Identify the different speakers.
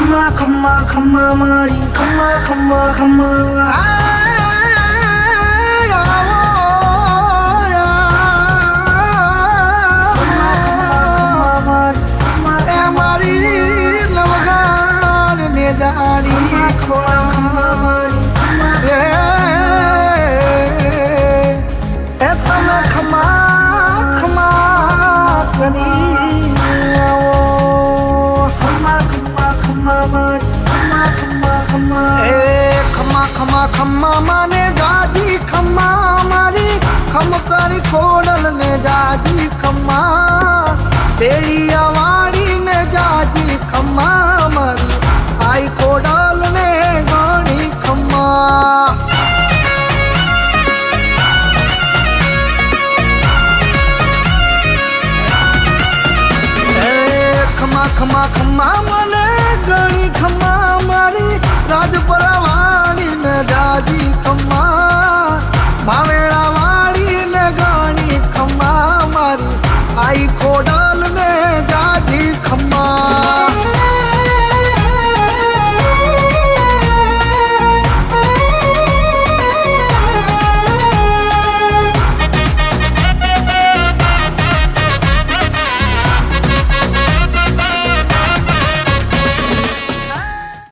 Speaker 1: ખમા ખમા ખમા મારી ખમા ખમા ખમા જાડી ખોળા એ તમે ખમા ખમા કરી આવો ખમા ખમા ખમા મારી ખમા ખમા ખમા એ ખમા ખમા ખમા માને જાજી ખમા મારી ખમ કરી ખોડલ ને જાજી ખમા તેરી આવાડી ને જાજી ખમા મારી આઈ ખોડલ ને ઘણી ખમા ખમા ખમા ખમા મને ઘણી ખમા મારી રાજપરા વાળી ને જાજી ખમા